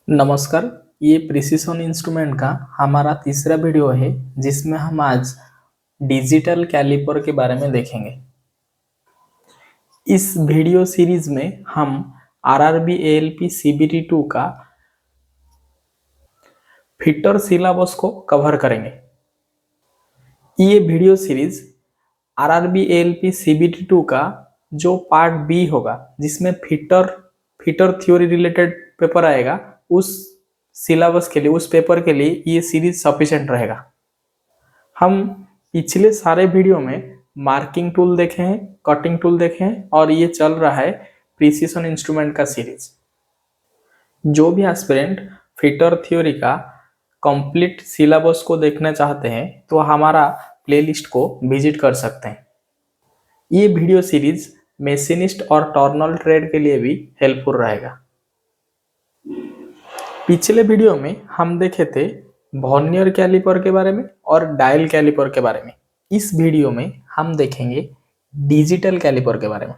नमस्कार। ये precision instrument का हमारा तीसरा वीडियो है जिसमें हम आज डिजिटल कैलिपर के बारे में देखेंगे। इस वीडियो सीरीज में हम आरआरबी एएलपी सीबीटी 2 का फिटर सिलेबस को कवर करेंगे। ये video series RRB ALP CBT 2 का जो पार्ट बी होगा जिसमें फिटर थ्योरी रिलेटेड पेपर आएगा, उस सिलेबस के लिए, उस पेपर के लिए ये सीरीज सफिशिएंट रहेगा। हम पिछले सारे वीडियो में मार्किंग टूल देखे हैं, कटिंग टूल देखे हैं और ये चल रहा है प्रिसिशन इंस्ट्रूमेंट का सीरीज। जो भी एस्पिरेंट फिटर थ्योरी का कंप्लीट सिलेबस को देखना चाहते हैं तो हमारा प्लेलिस्ट को विजिट कर सकते हैं। ये वीडियो सीरीज मशीनिस्ट और टर्नल ट्रेड के लिए भी हेल्पफुल रहेगा। पिछले वीडियो में हम देखे थे वर्नियर कैलिपर के बारे में और डायल कैलिपर के बारे में। इस वीडियो में हम देखेंगे डिजिटल कैलिपर के बारे में।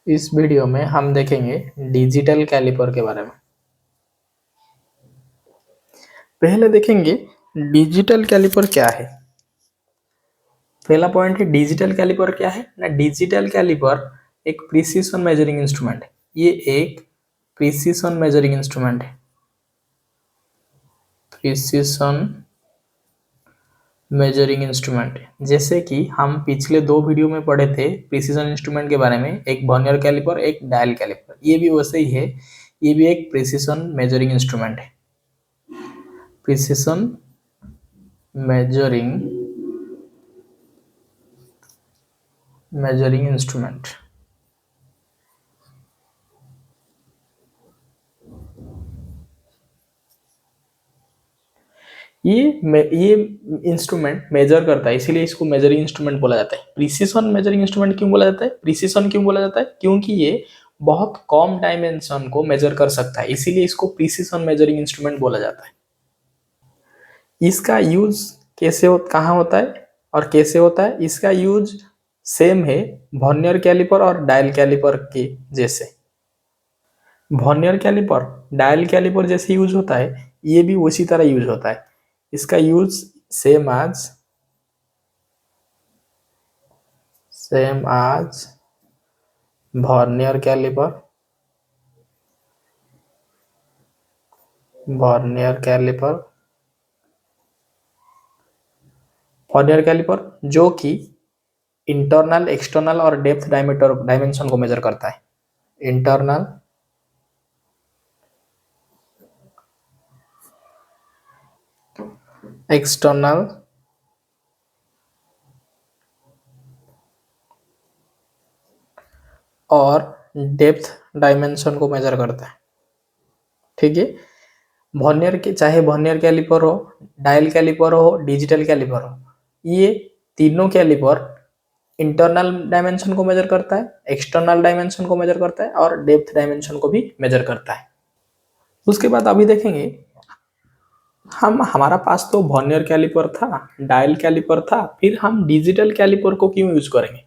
इस वीडियो में हम देखेंगे डिजिटल कैलिपर के बारे में। पहले देखेंगे डिजिटल कैलिपर क्या है। पहला पॉइंट है डिजिटल कैलिपर क्या है ना। डिजिटल कैलिपर एक प्रिसिशन मेजरिंग इंस्ट्रूमेंट है। ये एक प्रिसिशन मेजरिंग इंस्ट्रूमेंट है। प्रिसिशन मेजरिंग इंस्ट्रूमेंट, जैसे कि हम पिछले दो वीडियो में पढ़े थे प्रिसिशन इंस्ट्रूमेंट के बारे में, एक वर्नियर कैलिपर, एक डायल कैलिपर। ये भी वैसे ही है, ये भी एक प्रिसिशन मेजरिंग इंस्ट्रूमेंट है। Precision measuring instrument. ये इंस्ट्रूमेंट मेजर करता है, इसीलिए इसको मेजरिंग इंस्ट्रूमेंट बोला जाता है। प्रिसिशन मेजरिंग इंस्ट्रूमेंट क्यों बोला जाता है? प्रिसिशन क्यों बोला जाता है? क्योंकि ये बहुत कम डायमेंशन को मेजर कर सकता है, इसीलिए इसको प्रिसिशन मेजरिंग इंस्ट्रूमेंट बोला जाता है। इसका यूज कहाँ होता है और कैसे होता है? इसका यूज सेम है वर्नियर कैलिपर और डायल कैलिपर के जैसे। वर्नियर कैलिपर डायल कैलिपर जैसे यूज होता है, ये भी उसी तरह यूज होता है। इसका यूज सेम आज वर्नियर कैलिपर जो कि इंटरनल, एक्सटर्नल और डेप्थ डायमेंशन को मेजर करता है। इंटरनल, एक्सटर्नल और डेप्थ डायमेंशन को मेजर करता है। ठीक है। चाहे वर्नियर कैलिपर हो, डायल कैलिपर हो, डिजिटल कैलिपर हो, ये तीनों कैलिपर इंटरनल डायमेंशन को मेजर करता है, एक्सटर्नल डायमेंशन को मेजर करता है और डेप्थ डायमेंशन को भी मेजर करता है। उसके बाद अभी देखेंगे हमारा पास तो वर्नियर कैलिपर था, डायल कैलिपर था, फिर हम डिजिटल कैलिपर को क्यों यूज करेंगे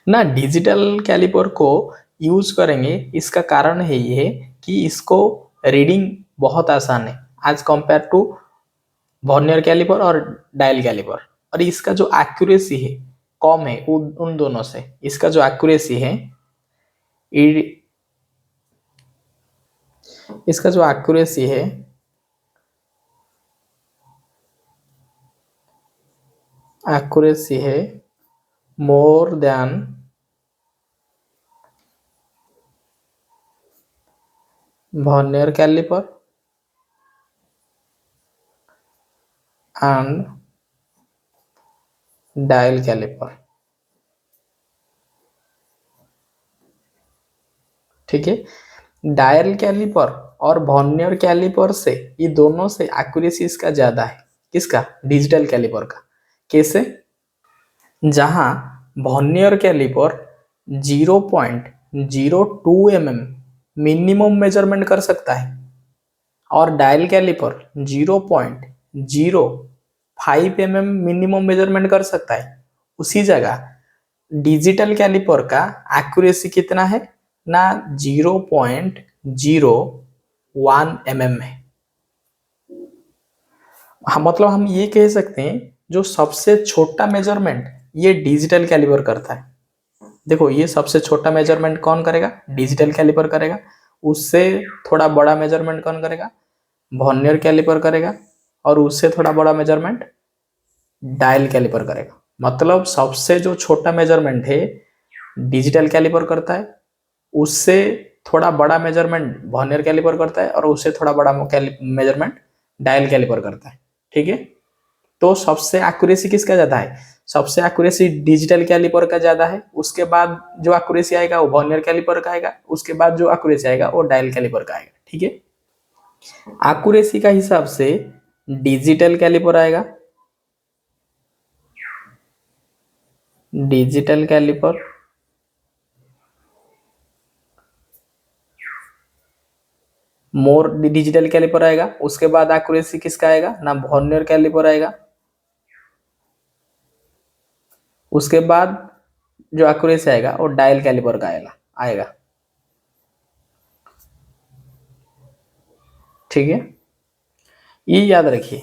ना। डिजिटल कैलिपर को यूज करेंगे, इसका कारण है ये कि इसको रीडिंग बहुत आसान है as compare to vernier caliper और डायल कैलिपर। और इसका जो एक्यूरेसी है कम है उन दोनों से। इसका जो एक्यूरेसी है more than vernier caliper and dial caliper. ठीक है। डायल कैलिपर और वर्नियर कैलिपर से, ये दोनों से एक्यूरेसी इसका ज्यादा है। किसका? डिजिटल कैलिपर का। कैसे? जहां vernier caliper 0.02 mm minimum measurement कर सकता है और dial caliper 0.05 mm minimum measurement कर सकता है, उसी जगह डिजिटल कैलिपर का एक्यूरेसी कितना है ना 0.01 mm है। हाँ, मतलब हम ये कह सकते हैं जो सबसे छोटा मेजरमेंट ये डिजिटल कैलिपर करता है। देखो ये सबसे छोटा मेजरमेंट कौन करेगा, डिजिटल कैलिपर करेगा। उससे थोड़ा बड़ा मेजरमेंट कौन करेगा, वर्नियर कैलिपर करेगा। और उससे थोड़ा बड़ा मेजरमेंट डायल कैलिपर करेगा। मतलब सबसे जो छोटा मेजरमेंट है डिजिटल कैलिपर करता है, उससे थोड़ा बड़ा मेजरमेंट वर्नियर कैलिपर करता है, और उससे थोड़ा बड़ा मेजरमेंट डायल कैलिपर करता है। ठीक है, तो सबसे एक्यूरेसी किसका ज्यादा है, सबसे एक्यूरेसी डिजिटल कैलिपर का ज्यादा है। उसके बाद जो एक्यूरेसी आएगा वो वर्नियर कैलिपर का आएगा। उसके बाद जो एक्यूरेसी आएगा वो डायल कैलिपर का आएगा। ठीक है, एक्यूरेसी का हिसाब से डिजिटल कैलिपर आएगा, digital caliper. More digital caliper आएगा। उसके बाद एक्यूरेसी किसका आएगा ना, वर्नियर कैलिपर आएगा। उसके बाद जो एक्यूरेसी आएगा वो डायल कैलिपर का आएगा। ठीक है, ये याद रखिए।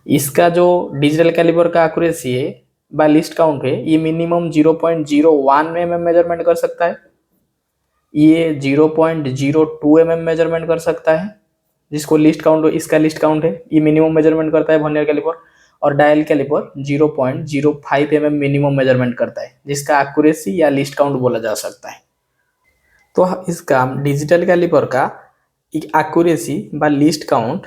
इसका जो डिजिटल कैलिपर का एक्यूरेसी है बाय लीस्ट काउंट है, ये मिनिमम 0.01 mm मेजरमेंट कर सकता है। ये 0.02 mm मेजरमेंट कर सकता है, जिसको लिस्ट काउंट, इसका लिस्ट काउंट है। ये मिनिमम मेजरमेंट करता है वर्नियर कैलिपर। और dial caliper 0.05 mm minimum measurement करता है, जिसका एक्यूरेसी या लिस्ट काउंट बोला जा सकता है। तो इसका डिजिटल कैलिपर का एक्यूरेसी बा लिस्ट काउंट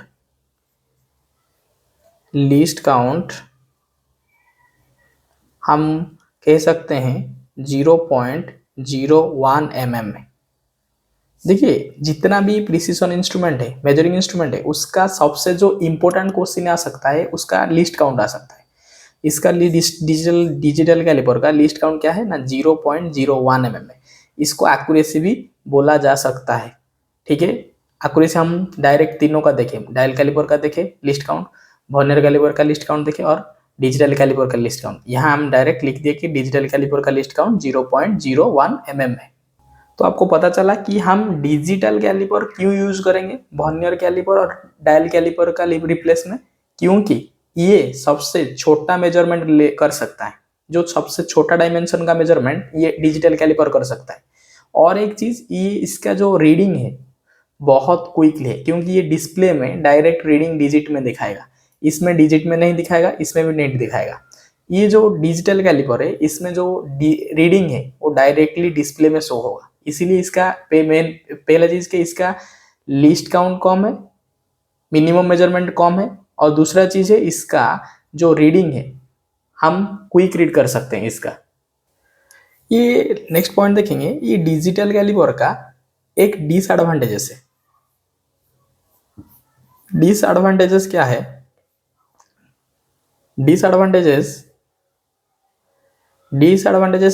हम कह सकते हैं 0.01 mm है। देखिए जितना भी प्रिसीजन इंस्ट्रूमेंट है, मेजरिंग इंस्ट्रूमेंट है, उसका सबसे जो इंपॉर्टेंट क्वेश्चन आ सकता है उसका लिस्ट काउंट आ सकता है। इसका डिजिटल कैलिपर का लिस्ट काउंट क्या है ना 0.01 mm है। इसको एक्यूरेसी भी बोला जा सकता है। ठीक है, एक्यूरेसी हम डायरेक्ट तीनों का देखें, डायल कैलिपर का देखें लिस्ट काउंट, वर्नियर कैलिपर का लिस्ट काउंट देखें, और डिजिटल कैलिपर का लिस्ट काउंट। यहाँ हम डायरेक्ट लिख दिए कि डिजिटल कैलिपर का लिस्ट काउंट 0.01 mm है। तो आपको पता चला कि हम डिजिटल कैलिपर क्यों यूज करेंगे वर्नियर कैलिपर और डायल कैलिपर का रिप्लेस में, क्योंकि ये सबसे छोटा मेजरमेंट कर सकता है। जो सबसे छोटा डायमेंशन का मेजरमेंट ये डिजिटल कैलिपर कर सकता है। और एक चीज, ये इसका जो रीडिंग है बहुत क्विकली है, क्योंकि ये डिस्प्ले में डायरेक्ट रीडिंग डिजिट में दिखाएगा। इसमें डिजिट में नहीं दिखाएगा, इसमें भी नहीं दिखाएगा। ये जो डिजिटल कैलिपर है इसमें जो रीडिंग है वो डायरेक्टली डिस्प्ले में शो होगा। इसीलिए इसका पहला चीज के इसका लिस्ट काउंट कम है, मिनिमम मेजरमेंट कम है, और दूसरा चीज है इसका जो रीडिंग है हम क्विक रीड कर सकते हैं इसका। ये नेक्स्ट पॉइंट देखेंगे, ये डिजिटल कैलिपर का एक डिसएडवांटेजेस है। डिसएडवांटेजेस क्या है, डिसएडवांटेजेस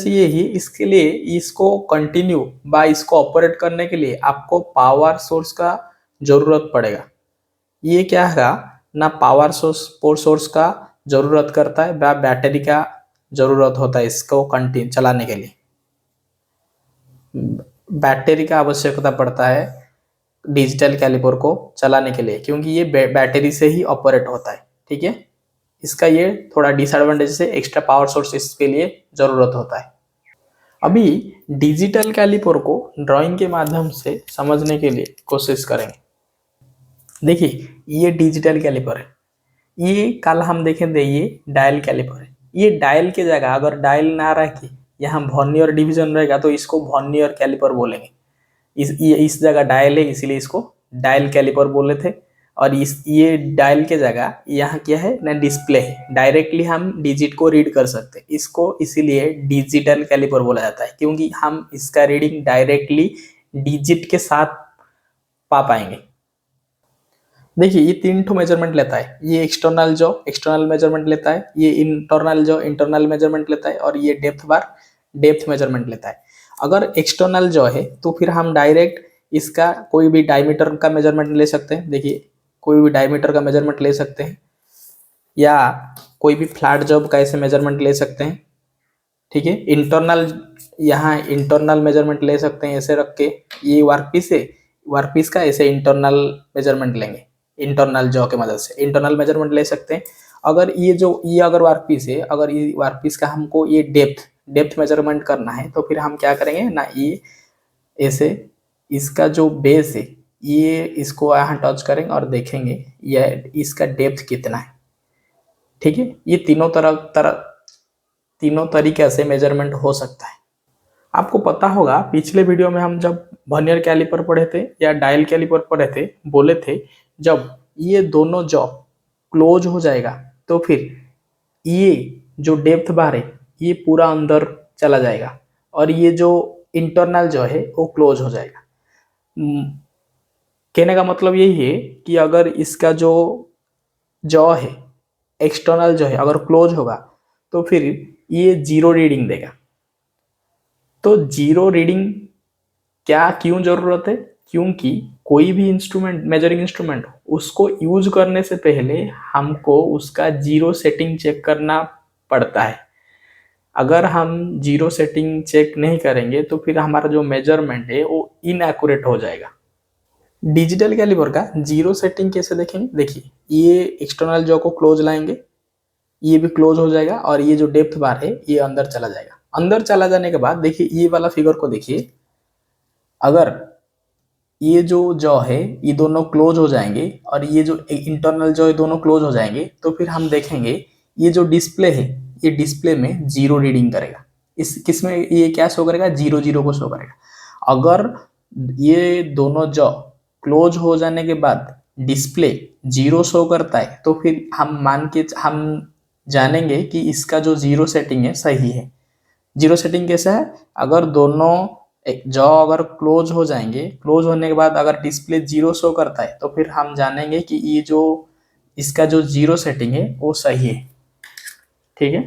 ये ही, इसके लिए इसको कंटिन्यू बा इसको ऑपरेट करने के लिए आपको पावर सोर्स का जरूरत पड़ेगा। ये क्या है ना, पावर सोर्स का जरूरत करता है, बैटरी का जरूरत होता है इसको कंटिन्यू चलाने के लिए। बैटरी का आवश्यकता पड़ता है डिजिटल कैलिपर को चलाने के लिए, क्योंकि ये बैटरी से ही ऑपरेट होता है। ठीक है, इसका ये थोड़ा डिसएडवांटेज है, एक्स्ट्रा पावर सोर्स इसके लिए जरूरत होता है। अभी डिजिटल कैलिपर को ड्राइंग के माध्यम से समझने के लिए कोशिश करेंगे। देखिए ये डिजिटल कैलिपर है, ये कल हम देखेंगे ये डायल कैलिपर है। ये डायल के जगह अगर डायल ना रखे यहाँ वर्नियर डिवीजन रहेगा तो इसको वर्नियर कैलिपर बोलेंगे। इस जगह डायल है इसीलिए इसको डायल कैलिपर बोले थे। और ये डायल के जगह यहाँ क्या है ना, डिस्प्ले है, डायरेक्टली हम डिजिट को रीड कर सकते हैं इसको, इसीलिए डिजिटल कैलिपर बोला जाता है, क्योंकि हम इसका रीडिंग डायरेक्टली डिजिट के साथ पा पाएंगे। देखिए ये 3 मेजरमेंट लेता है, ये एक्सटर्नल मेजरमेंट लेता है, ये इंटरनल मेजरमेंट लेता है, और ये डेप्थ मेजरमेंट लेता है। अगर एक्सटर्नल है तो फिर हम डायरेक्ट इसका कोई भी डायमीटर का मेजरमेंट ले सकते हैं। देखिए कोई भी डायमीटर का मेजरमेंट ले सकते हैं, या कोई भी फ्लैट जॉब का ऐसे मेजरमेंट ले सकते हैं। ठीक है, इंटरनल, यहाँ इंटरनल मेजरमेंट ले सकते हैं ऐसे रख के, ये वर्कपीस है, वर्कपीस का ऐसे इंटरनल मेजरमेंट लेंगे, इंटरनल जॉ के मदद से इंटरनल मेजरमेंट ले सकते हैं। अगर ये अगर वर्कपीस है, अगर ये वर्कपीस का हमको ये डेप्थ मेजरमेंट करना है, तो फिर हम क्या करेंगे ना, ये ऐसे इसका जो बेस है ये इसको यहाँ टच करेंगे और देखेंगे ये इसका डेप्थ कितना है। ठीक है, ये तीनों तरीके से मेजरमेंट हो सकता है। आपको पता होगा पिछले वीडियो में हम जब वर्नियर कैलिपर पढ़े थे या डायल कैलिपर पढ़े थे, बोले थे जब ये दोनों जॉ क्लोज हो जाएगा तो फिर ये जो डेप्थ बार है ये पूरा अंदर चला जाएगा और ये जो इंटरनल जॉ है वो क्लोज हो जाएगा। कहने का मतलब यही है कि अगर इसका जो जॉ है, एक्सटर्नल जो है, अगर क्लोज होगा तो फिर ये 0 रीडिंग देगा। तो 0 रीडिंग क्यों जरूरत है? क्योंकि कोई भी इंस्ट्रूमेंट, मेजरिंग इंस्ट्रूमेंट, उसको यूज करने से पहले हमको उसका 0 सेटिंग चेक करना पड़ता है। अगर हम 0 सेटिंग चेक नहीं करेंगे तो फिर हमारा जो मेजरमेंट है वो इनएक्यूरेट हो जाएगा। डिजिटल कैलिपर का 0 सेटिंग कैसे देखेंगे? देखिए ये एक्सटर्नल जॉ को क्लोज लाएंगे, ये भी क्लोज हो जाएगा और ये जो डेप्थ बार है ये अंदर चला जाएगा। अंदर चला जाने के बाद देखिए ये वाला फिगर को देखिए, अगर ये जो जॉ है ये दोनों क्लोज हो जाएंगे और ये जो इंटरनल जॉ है दोनों क्लोज हो जाएंगे, तो फिर हम देखेंगे ये जो डिस्प्ले है ये डिस्प्ले में 0 रीडिंग करेगा। इस किसमें ये क्या शो करेगा? 0 को शो करेगा। अगर ये दोनों जॉ क्लोज हो जाने के बाद डिस्प्ले 0 शो करता है तो फिर हम जानेंगे कि इसका जो 0 सेटिंग है सही है। 0 सेटिंग कैसा है? अगर दोनों जॉ अगर क्लोज हो जाएंगे, क्लोज होने के बाद अगर डिस्प्ले 0 शो करता है तो फिर हम जानेंगे कि ये जो इसका जो 0 सेटिंग है वो सही है। ठीक है,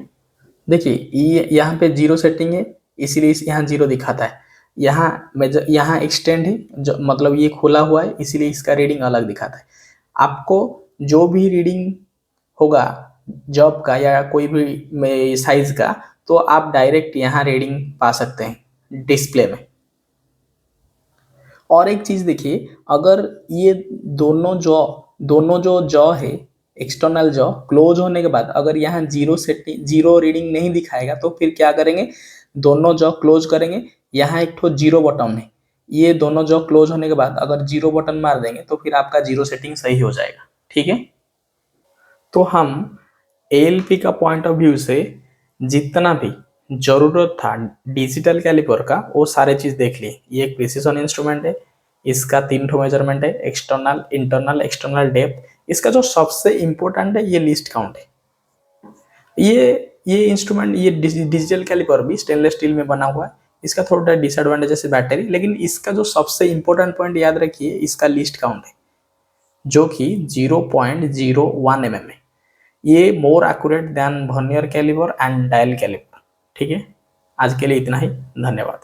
देखिए ये यहाँ पे 0 सेटिंग है इसीलिए यहाँ 0 दिखाता है। यहाँ एक्सटेंड है जो मतलब ये खुला हुआ है इसीलिए इसका रीडिंग अलग दिखाता है। आपको जो भी रीडिंग होगा जॉब का या कोई भी साइज का, तो आप डायरेक्ट यहाँ रीडिंग पा सकते हैं डिस्प्ले में। और एक चीज देखिए, अगर ये दोनों जो जॉ है, एक्सटर्नल जॉ क्लोज होने के बाद अगर यहाँ 0 रीडिंग नहीं दिखाएगा तो फिर क्या करेंगे? दोनों जॉ क्लोज करेंगे, यहाँ एक तो 0 बटन है, ये दोनों जॉ क्लोज होने के बाद अगर 0 बटन मार देंगे तो फिर आपका 0 सेटिंग सही हो जाएगा। ठीक है, तो हम ALP का पॉइंट ऑफ व्यू से जितना भी जरूरत था डिजिटल कैलिपर का वो सारे चीज देख लिए। ये एक प्रिसिजन इंस्ट्रूमेंट है, इसका 3 ठो मेजरमेंट है, एक्सटर्नल, इंटरनल, एक्सटर्नल डेप्थ। इसका जो सबसे इंपॉर्टेंट है ये लीस्ट काउंट है। ये इंस्ट्रूमेंट, ये डिजिटल कैलिपर भी स्टेनलेस स्टील में बना हुआ है। इसका थोड़ा डिसएडवांटेज है बैटरी, लेकिन इसका जो सबसे इंपॉर्टेंट पॉइंट याद रखिए, इसका लीस्ट काउंट है जो कि 0.01 mm है। ये more accurate than vernier caliper and dial caliper. ठीक है, आज के लिए इतना ही, धन्यवाद।